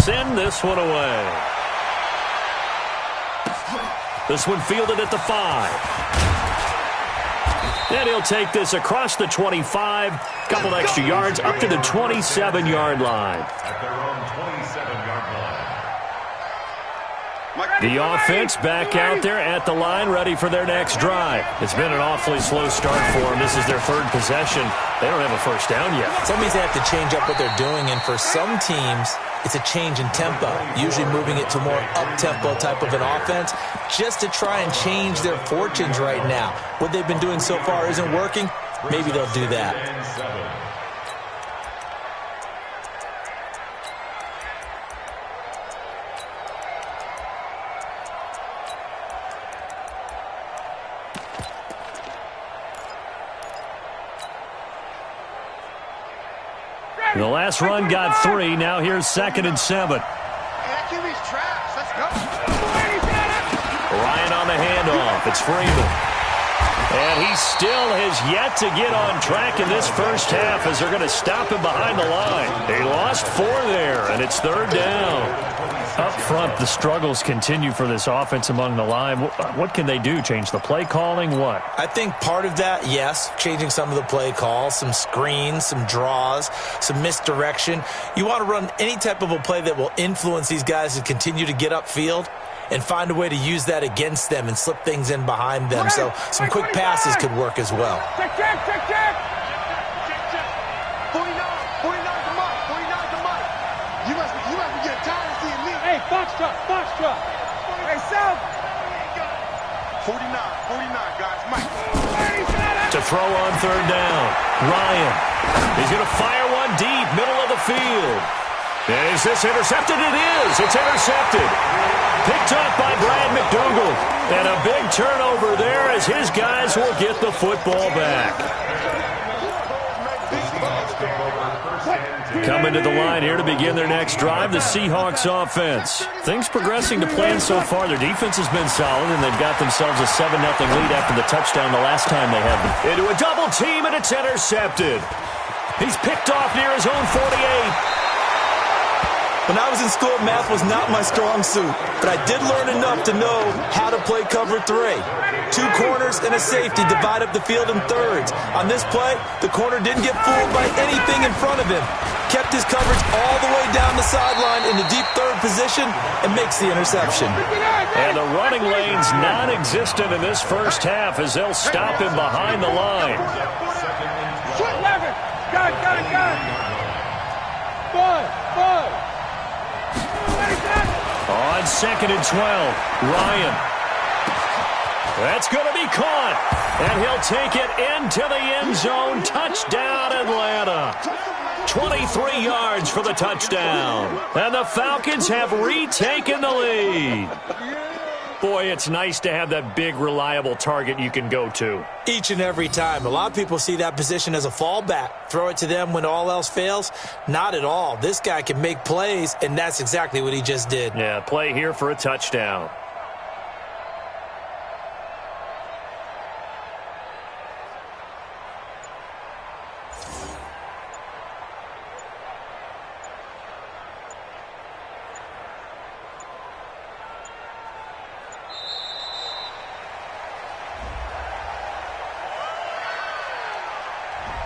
send this one away. This one fielded at the 5. And he'll take this across the 25, couple extra yards up to the 27-yard line. At their own 27-yard line. The offense back out there at the line, ready for their next drive. It's been an awfully slow start for them. This is their third possession. They don't have a first down yet. So that means they have to change up what they're doing, and for some teams, it's a change in tempo, usually moving it to more up-tempo type of an offense just to try and change their fortunes right now. What they've been doing so far isn't working. Maybe they'll do that. The last run got 3. Now here's 2nd and 7. Ryan on the handoff. It's Freeman. And he still has yet to get on track in this first half as they're going to stop him behind the line. They lost 4 there, and it's 3rd down. Up front, the struggles continue for this offense among the line. What can they do? Change the play calling? What? I think part of that, yes, changing some of the play calls, some screens, some draws, some misdirection. You want to run any type of a play that will influence these guys to continue to get upfield and find a way to use that against them and slip things in behind them. So some quick passes could work as well. Check. 49, come on. 49, come on. You must be getting tired of seeing me. Hey, box truck. Hey, South. 49, guys. Mike. To throw on 3rd down. Ryan. He's going to fire one deep, middle of the field. And is this intercepted? It is. It's intercepted. Picked up by Brad McDougal. And a big turnover there as his guys will get the football back. Coming to the line here to begin their next drive, the Seahawks offense. Things progressing to plan so far. Their defense has been solid, and they've got themselves a 7-0 lead after the touchdown the last time they had them. Into a double team, and it's intercepted. He's picked off near his own 48. When I was in school, math was not my strong suit, but I did learn enough to know how to play cover 3. 2 corners and a safety divide up the field in thirds. On this play, the corner didn't get fooled by anything in front of him. Kept his coverage all the way down the sideline in the deep third position and makes the interception. And the running lane's non-existent in this first half as they'll stop him behind the line. Got it. Boy. On 2nd and 12, Ryan. That's going to be caught. And he'll take it into the end zone. Touchdown, Atlanta. 23 yards for the touchdown. And the Falcons have retaken the lead. Boy, it's nice to have that big, reliable target you can go to. Each and every time. A lot of people see that position as a fallback. Throw it to them when all else fails. Not at all. This guy can make plays, and that's exactly what he just did. Yeah, play here for a touchdown.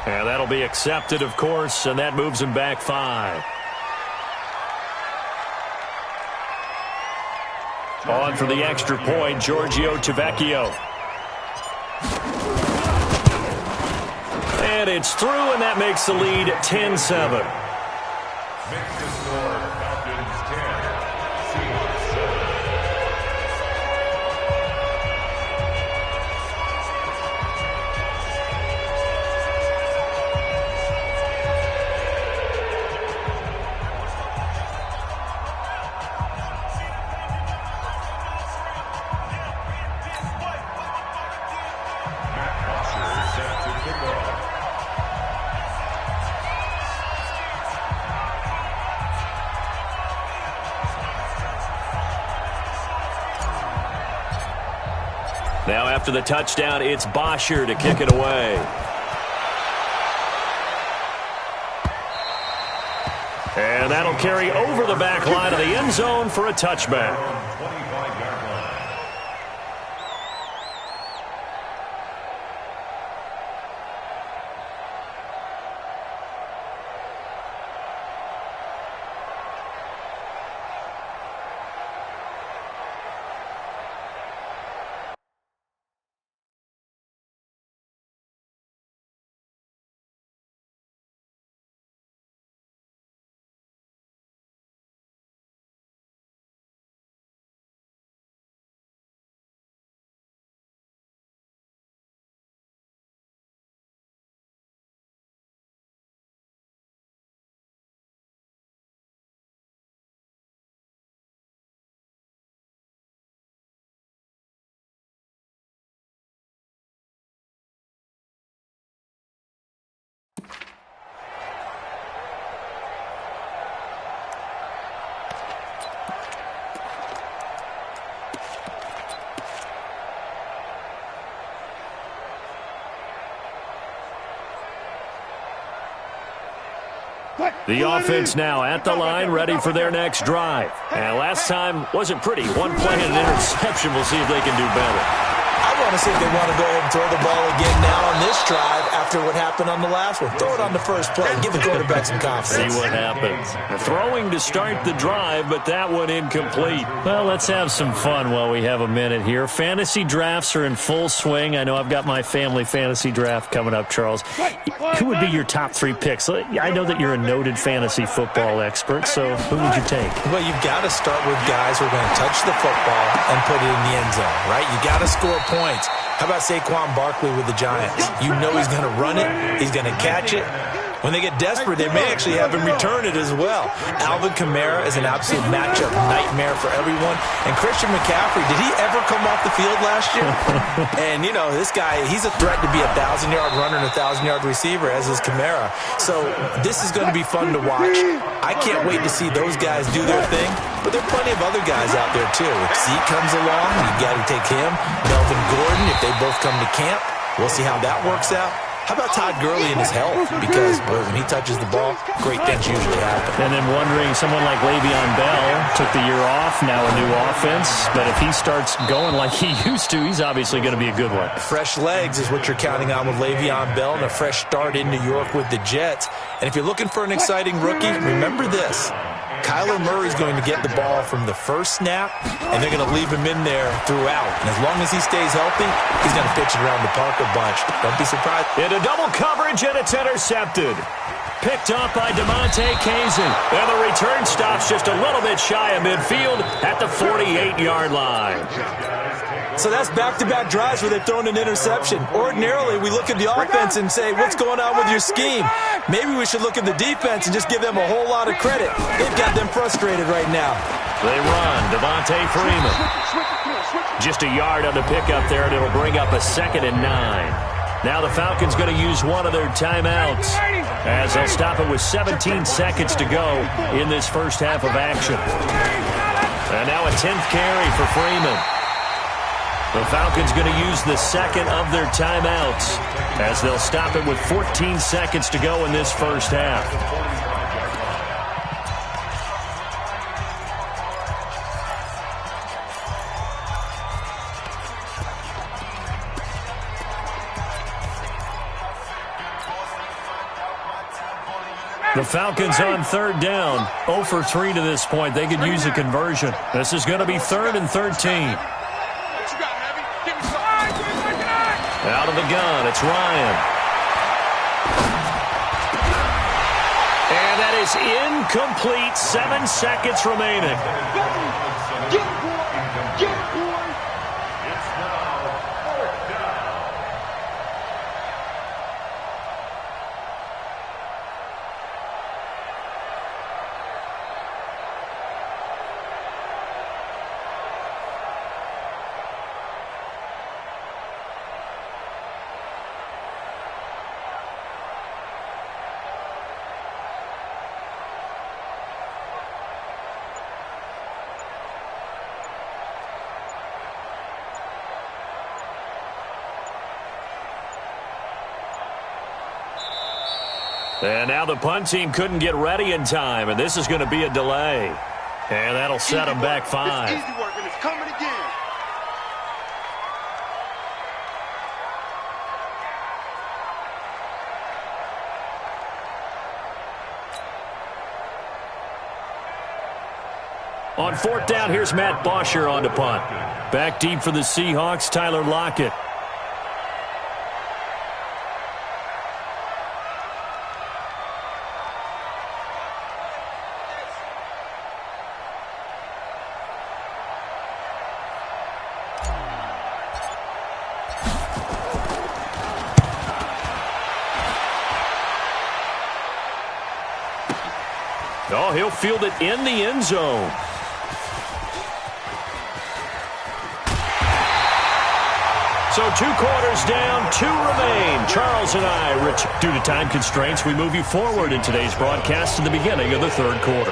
And that'll be accepted, of course, and that moves him back 5. On for the extra point, Giorgio Tavecchio. And it's through, and that makes the lead 10-7. Makes the score Falcons 10, Seahawks 7. Now after the touchdown, it's Bosher to kick it away. And that'll carry over the back line of the end zone for a touchback. The offense now at the line, ready for their next drive. And last time wasn't pretty. One play and an interception. We'll see if they can do better. I want to see if they want to go ahead and throw the ball again now on this drive after what happened on the last one. Throw it on the first play. Give the quarterback some confidence. See what happens. Throwing to start the drive, but that one incomplete. Well, let's have some fun while we have a minute here. Fantasy drafts are in full swing. I know I've got my family fantasy draft coming up, Charles. Who would be your top 3 picks? I know that you're a noted fantasy football expert, so who would you take? Well, you've got to start with guys who are going to touch the football and put it in the end zone, right? You got to score points. How about Saquon Barkley with the Giants? You know he's going to run it. He's going to catch it. When they get desperate, they may actually have him return it as well. Alvin Kamara is an absolute matchup nightmare for everyone. And Christian McCaffrey, did he ever come off the field last year? And, you know, this guy, he's a threat to be a 1,000-yard runner and a 1,000-yard receiver, as is Kamara. So this is going to be fun to watch. I can't wait to see those guys do their thing. But there are plenty of other guys out there, too. If Zeke comes along, you got to take him. Melvin Gordon, if they both come to camp, we'll see how that works out. How about Todd Gurley and his health? Because, boy, when he touches the ball, great things usually happen. And then wondering, someone like Le'Veon Bell took the year off, now a new offense. But if he starts going like he used to, he's obviously going to be a good one. Fresh legs is what you're counting on with Le'Veon Bell and a fresh start in New York with the Jets. And if you're looking for an exciting rookie, remember this. Kyler Murray's going to get the ball from the first snap, and they're going to leave him in there throughout. And as long as he stays healthy, he's going to pitch it around the park a bunch. Don't be surprised. Into double coverage, and it's intercepted. Picked up by DeMonte Kazin. And the return stops just a little bit shy of midfield at the 48-yard line. So that's back-to-back drives where they've thrown an interception. Ordinarily, we look at the offense and say, what's going on with your scheme? Maybe we should look at the defense and just give them a whole lot of credit. They've got them frustrated right now. They run. Devontae Freeman. Just a yard on the pickup there, and it'll bring up a 2nd and 9. Now the Falcons going to use one of their timeouts as they'll stop it with 17 seconds to go in this first half of action. And now a 10th carry for Freeman. The Falcons going to use the 2nd of their timeouts as they'll stop it with 14 seconds to go in this first half. The Falcons on 3rd down, 0 for 3 to this point. They could use a conversion. This is going to be 3rd and 13. Out of the gun, it's Ryan. And that is incomplete. 7 seconds remaining. And now the punt team couldn't get ready in time, and this is going to be a delay. And that'll set them back 5. It's easy work, and it's coming again. On 4th down, here's Matt Bosher on to punt. Back deep for the Seahawks, Tyler Lockett. Oh, he'll field it in the end zone. So 2 quarters down, 2 remain. Charles and I, Rich, due to time constraints, we move you forward in today's broadcast to the beginning of the 3rd quarter.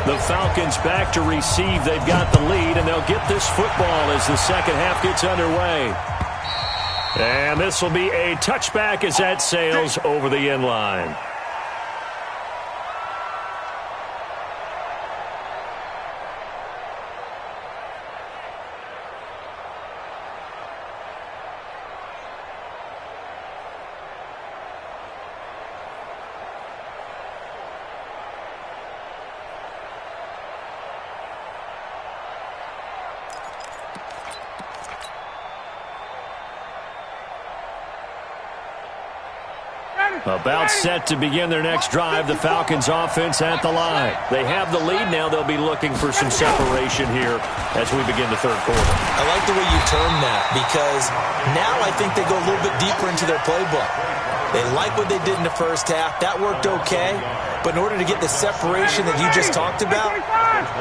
The Falcons back to receive. They've got the lead, and they'll get this football as the second half gets underway. And this will be a touchback as that sails over the end line. About set to begin their next drive, the Falcons offense at the line. They have the lead now. They'll be looking for some separation here as we begin the 3rd quarter. I like the way you term that because now I think they go a little bit deeper into their playbook. They like what they did in the first half. That worked okay. But in order to get the separation that you just talked about,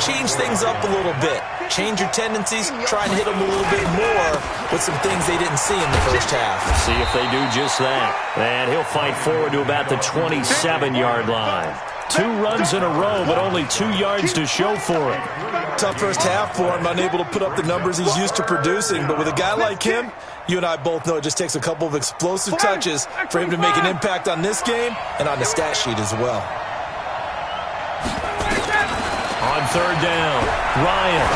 change things up a little bit. Change your tendencies. Try and hit them a little bit more with some things they didn't see in the first half. Let's see if they do just that. And he'll fight forward to about the 27-yard line. 2 runs in a row, but only 2 yards to show for it. Tough first half for him, unable to put up the numbers he's used to producing. But with a guy like him, you and I both know it just takes a couple of explosive touches for him to make an impact on this game and on the stat sheet as well. On 3rd down, Ryan.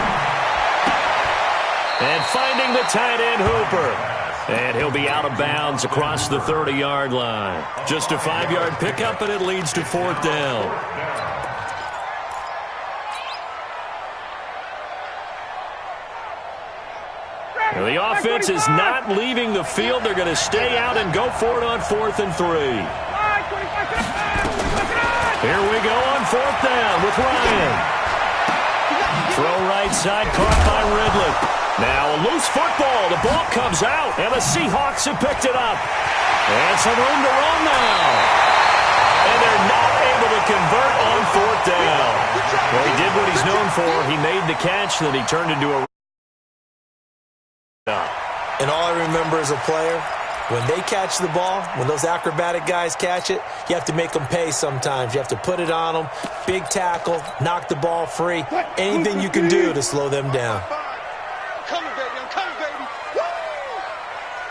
And finding the tight end, Hooper. And he'll be out of bounds across the 30-yard line. Just a 5-yard pickup, and it leads to 4th down. Now the offense is not leaving the field. They're going to stay out and go for it on 4th and 3. Here we go on 4th down with Ryan. Throw right side, caught by Ridley. Now a loose football. The ball comes out, and the Seahawks have picked it up. And some room to run now. And they're not able to convert on 4th down. Well, he did what he's known for. He made the catch, then he turned into a... And all I remember as a player, when they catch the ball, when those acrobatic guys catch it, you have to make them pay sometimes. You have to put it on them, big tackle, knock the ball free, anything you can do to slow them down. I'm coming, baby. Woo!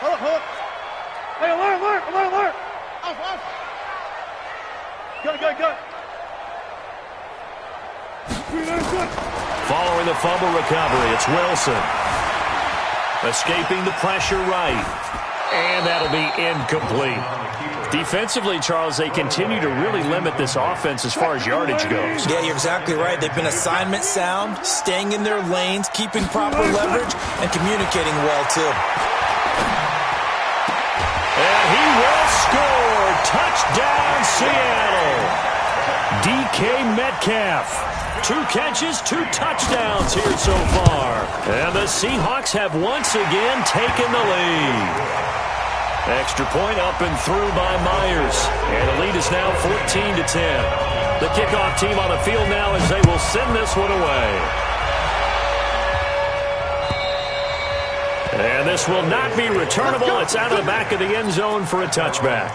Hold up. Hey, alert. Off. Good. Following the fumble recovery, it's Wilson. Escaping the pressure right. And that'll be incomplete. Defensively, Charles, they continue to really limit this offense as far as yardage goes. Yeah, you're exactly right. They've been assignment sound, staying in their lanes, keeping proper leverage, and communicating well, too. And he will score. Touchdown, Seattle. DK Metcalf. 2 catches, 2 touchdowns here so far. And the Seahawks have once again taken the lead. Extra point up and through by Myers. And the lead is now 14-10. The kickoff team on the field now as they will send this one away. And this will not be returnable. It's out of the back of the end zone for a touchback.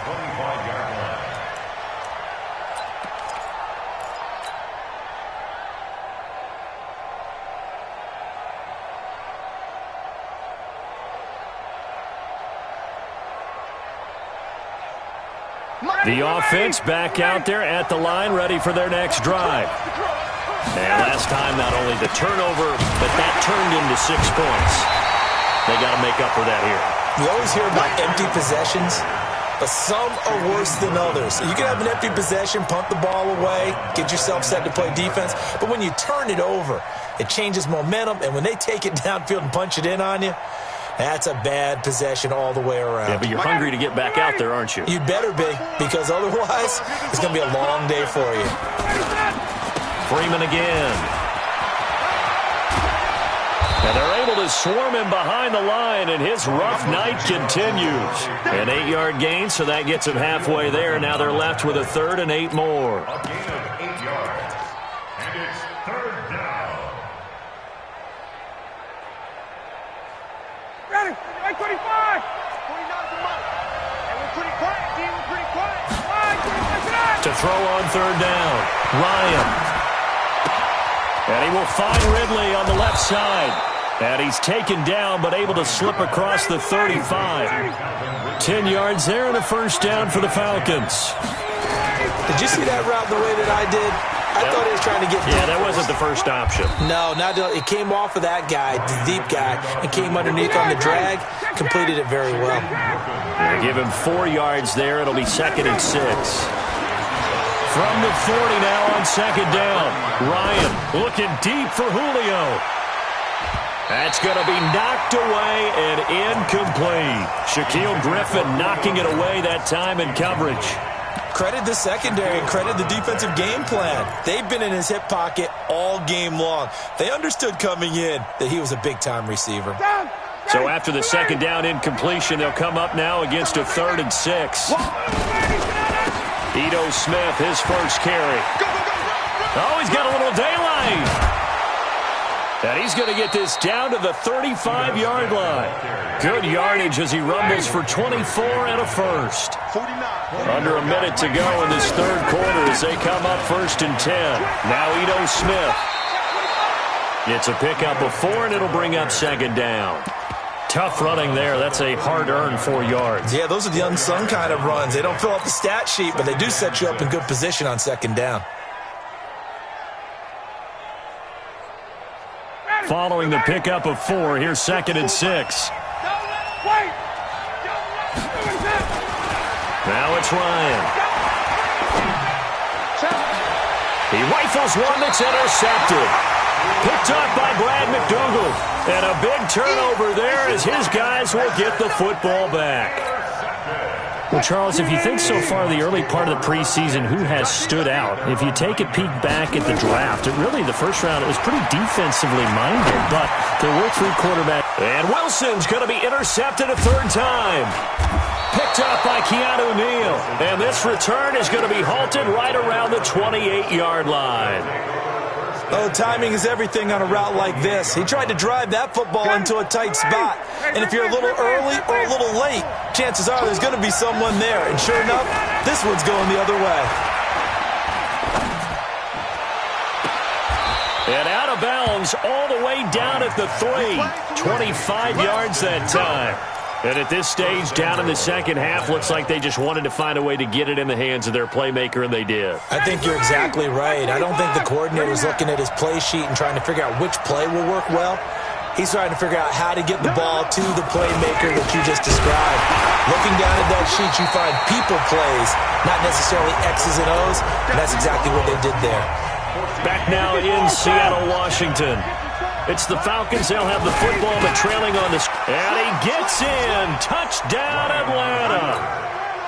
The offense back out there at the line, ready for their next drive. And last time, not only the turnover, but that turned into 6 points. They got to make up for that here. You always hear about empty possessions, but some are worse than others. You can have an empty possession, punt the ball away, get yourself set to play defense, but when you turn it over, it changes momentum, and when they take it downfield and punch it in on you, that's a bad possession all the way around. Yeah, but you're hungry to get back out there, aren't you? You'd better be, because otherwise, it's going to be a long day for you. Freeman again. And they're able to swarm him behind the line, and his rough night continues. An 8-yard gain, so that gets him halfway there. Now they're left with a 3rd and 8 more. A gain of 8 yards. And it's 3rd down. Ready? 25! 49 to Mike. And we're pretty quiet, team. We're pretty quiet. To throw on 3rd down, Ryan. And he will find Ridley on the left side. And he's taken down, but able to slip across the 35. 10 yards there and a 1st down for the Falcons. Did you see that route the way that I did? I thought he was trying to get deep. Yeah, that wasn't the first option. No, it came off of that guy, the deep guy, and came underneath on the drag. Completed it very well. They give him 4 yards there. It'll be 2nd and 6. From the 40 now on 2nd down. Ryan looking deep for Julio. That's going to be knocked away and incomplete. Shaquille Griffin knocking it away that time in coverage. Credit the secondary and credit the defensive game plan. They've been in his hip pocket all game long. They understood coming in that he was a big-time receiver. So after the 2nd down incompletion, they'll come up now against a 3rd and 6. Ito Smith, his first carry. Oh, he's got a little daylight. And he's going to get this down to the 35-yard line. Good yardage as he rumbles for 24 and a 1st. Under a minute to go in this 3rd quarter as they come up 1st and 10. Now Ito Smith. It's a pickup of 4, and it'll bring up 2nd down. Tough running there. That's a hard-earned 4 yards. Yeah, those are the unsung kind of runs. They don't fill out the stat sheet, but they do set you up in good position on 2nd down. Following the pickup of 4, here's 2nd and 6. Now it's Ryan. He rifles one that's intercepted. Picked up by Brad McDougal. And a big turnover there as his guys will get the football back. Well, Charles, if you think so far the early part of the preseason, who has stood out? If you take a peek back at the draft, the first round, it was pretty defensively minded, but there were 3 quarterbacks. And Wilson's going to be intercepted a 3rd time. Picked up by Keanu Neal. And this return is going to be halted right around the 28-yard line. Oh, timing is everything on a route like this. He tried to drive that football into a tight spot. And if you're a little early or a little late, chances are there's going to be someone there. And sure enough, this one's going the other way. And out of bounds all the way down at the 3. 25 yards that time. And at this stage, down in the second half, looks like they just wanted to find a way to get it in the hands of their playmaker, and they did. I think you're exactly right. I don't think the coordinator's looking at his play sheet and trying to figure out which play will work well. He's trying to figure out how to get the ball to the playmaker that you just described. Looking down at that sheet, you find people plays, not necessarily X's and O's, and that's exactly what they did there. Back now in Seattle, Washington. It's the Falcons. They'll have the football, but trailing on this. And he gets in. Touchdown, Atlanta.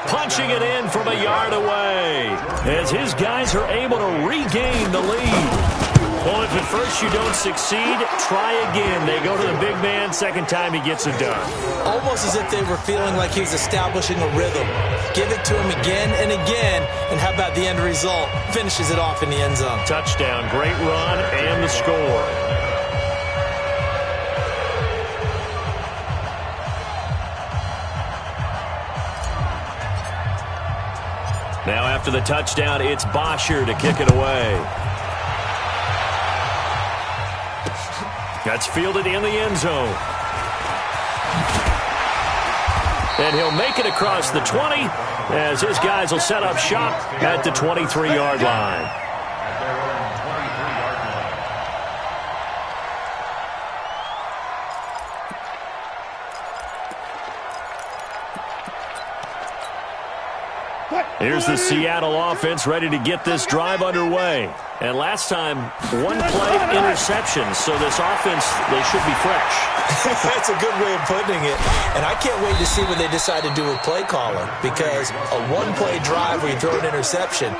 Punching it in from a yard away as his guys are able to regain the lead. Well, if at first you don't succeed, try again. They go to the big man. Second time he gets it done. Almost as if they were feeling like he was establishing a rhythm. Give it to him again and again, and how about the end result? Finishes it off in the end zone. Touchdown, great run, and the score. Now after the touchdown, it's Bosher to kick it away. That's fielded in the end zone. And he'll make it across the 20 as his guys will set up shop at the 23-yard line. Here's the Seattle offense ready to get this drive underway. And last time, one-play interception, so this offense, they should be fresh. That's a good way of putting it. And I can't wait to see what they decide to do with play calling, because a one-play drive where you throw an interception,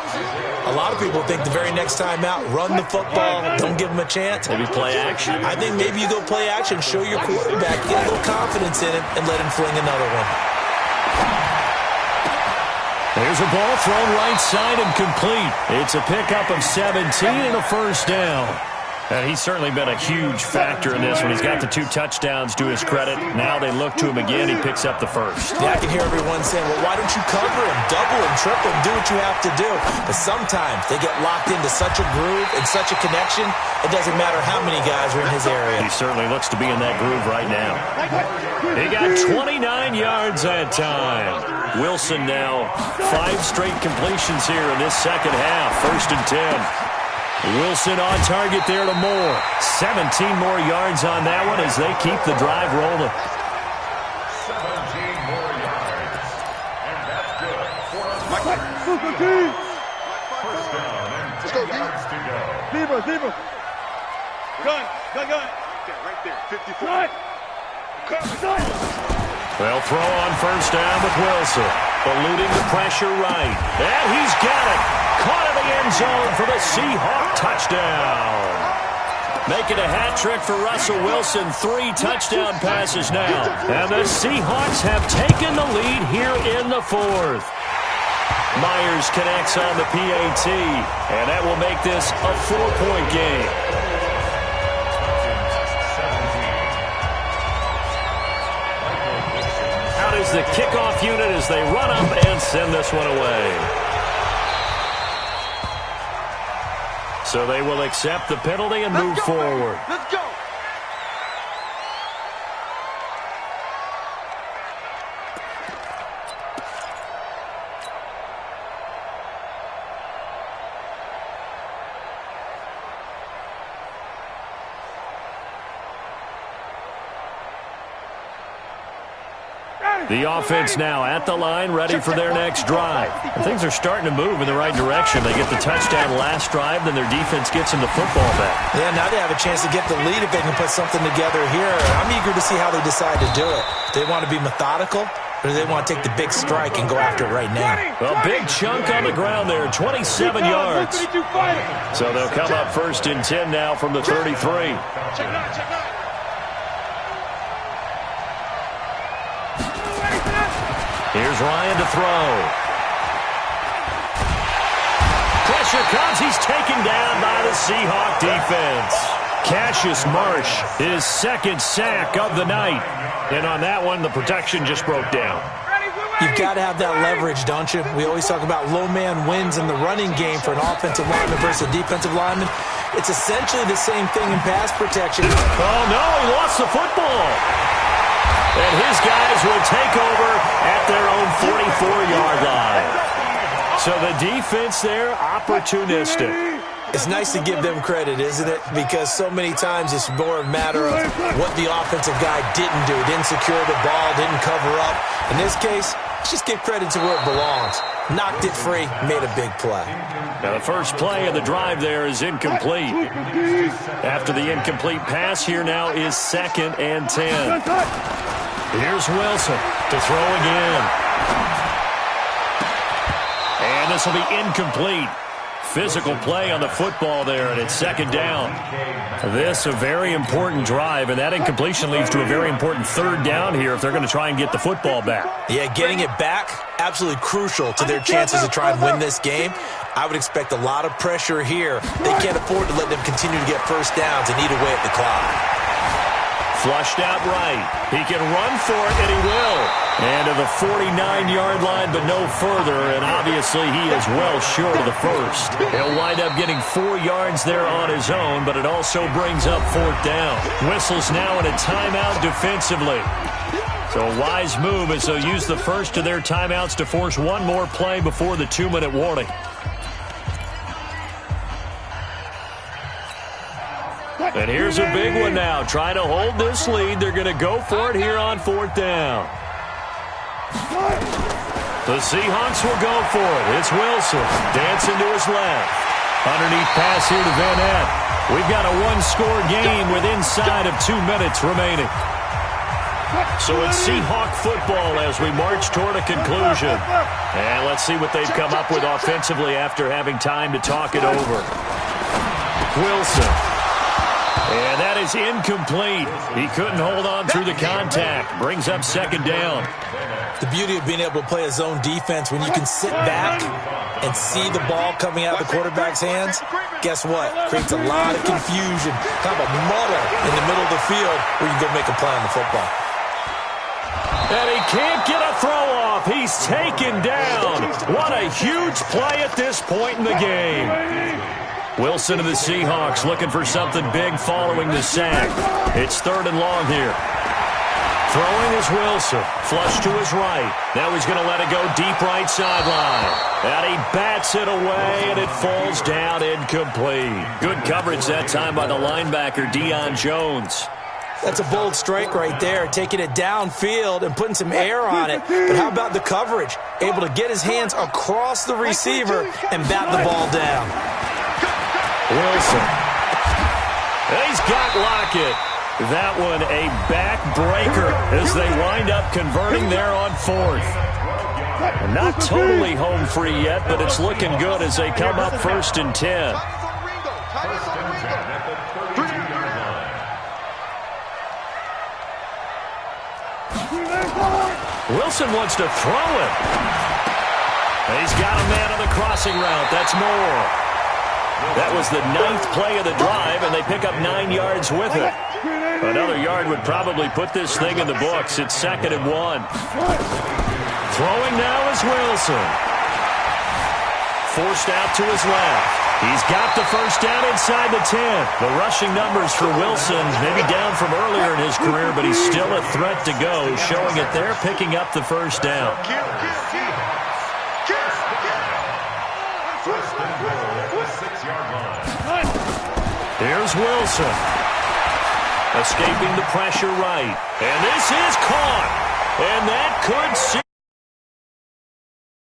a lot of people think the very next time out, run the football, don't give them a chance. Maybe play action. I think maybe you go play action, show your quarterback, get a little confidence in him, and let him fling another one. There's a ball thrown right side and complete. It's a pickup of 17 and a first down. And he's certainly been a huge factor in this one. He's got the 2 touchdowns to his credit. Now they look to him again. He picks up the first. Yeah, I can hear everyone saying, well, why don't you cover him, double him, triple him, do what you have to do. But sometimes they get locked into such a groove and such a connection, it doesn't matter how many guys are in his area. He certainly looks to be in that groove right now. He got 29 yards that time. Wilson now 5 straight completions here in this second half. 1st and 10. Wilson on target there to Moore. 17 more yards on that one as they keep the drive rolling. 17 more yards. And that's good. First down and 10 yards to go. Zebra. Gun. Right there, 54. Well, throw on first down with Wilson. Eluding the pressure right. And he's got it. Caught in the end zone for the Seahawk touchdown. Making a hat trick for Russell Wilson. 3 touchdown passes now. And the Seahawks have taken the lead here in the 4th. Myers connects on the PAT. And that will make this a 4-point game. Out is the kickoff unit as they run up and send this one away. So they will accept the penalty and move forward. Let's go. The offense now at the line, ready for their next drive. And things are starting to move in the right direction. They get the touchdown last drive, then their defense gets them the football back. Yeah, now they have a chance to get the lead if they can put something together here. I'm eager to see how they decide to do it. Do they want to be methodical, or do they want to take the big strike and go after it right now? A big chunk on the ground there, 27 yards. So they'll come up 1st and 10 now from the 33. Check it out. Here's Ryan to throw. Pressure comes. He's taken down by the Seahawk defense. Cassius Marsh, his 2nd sack of the night. And on that one, the protection just broke down. You've got to have that leverage, don't you? We always talk about low man wins in the running game for an offensive lineman versus a defensive lineman. It's essentially the same thing in pass protection. Oh, no, he lost the football. And his guys will take over at their own 44-yard line. So the defense there, opportunistic. It's nice to give them credit, isn't it? Because so many times it's more a matter of what the offensive guy didn't do. Didn't secure the ball, didn't cover up. In this case, just give credit to where it belongs. Knocked it free, made a big play. Now the first play of the drive there is incomplete. After the incomplete pass, here now is 2nd and 10. Here's Wilson to throw again. And this will be incomplete. Physical play on the football there, and it's 2nd down. This a very important drive, and that incompletion leads to a very important 3rd down here if they're going to try and get the football back. Yeah, getting it back, absolutely crucial to their chances to try and win this game. I would expect a lot of pressure here. They can't afford to let them continue to get first downs and eat away at the clock. Flushed out right. He can run for it, and he will. And to the 49-yard line, but no further. And obviously, he is well short of the first. He'll wind up getting 4 yards there on his own, but it also brings up 4th down. Whistles now in a timeout defensively. So a wise move as they'll use the first of their timeouts to force one more play before the 2-minute warning. And here's a big one now. Trying to hold this lead. They're going to go for it here on 4th down. The Seahawks will go for it. It's Wilson dancing to his left. Underneath pass here to Van Ness. We've got a one-score game with inside of 2 minutes remaining. So it's Seahawk football as we march toward a conclusion. And let's see what they've come up with offensively after having time to talk it over. Wilson. And that is incomplete. He couldn't hold on through the contact. Brings up 2nd down. The beauty of being able to play a zone defense when you can sit back and see the ball coming out of the quarterback's hands, guess what? Creates a lot of confusion, kind of a muddle in the middle of the field where you can go make a play on the football. And he can't get a throw off. He's taken down. What a huge play at this point in the game. Wilson of the Seahawks looking for something big following the sack. It's 3rd and long here. Throwing is Wilson. Flush to his right. Now he's going to let it go deep right sideline. And he bats it away, and it falls down incomplete. Good coverage that time by the linebacker, Deion Jones. That's a bold strike right there, taking it downfield and putting some air on it. But how about the coverage? Able to get his hands across the receiver and bat the ball down. Wilson. He's got Lockett. That one a backbreaker as they wind up converting there on 4th. Not totally home free yet, but it's looking good as they come up 1st and 10. Wilson wants to throw it. He's got a man on the crossing route. That's Moore. That was the 9th play of the drive, and they pick up 9 yards with it. Another yard would probably put this thing in the books. It's 2nd and 1. Throwing now is Wilson. Forced out to his left. He's got the first down inside the 10. The rushing numbers for Wilson maybe down from earlier in his career, but he's still a threat to go, showing it there, picking up the first down. Here's Wilson. Escaping the pressure right. And this is caught. And that could see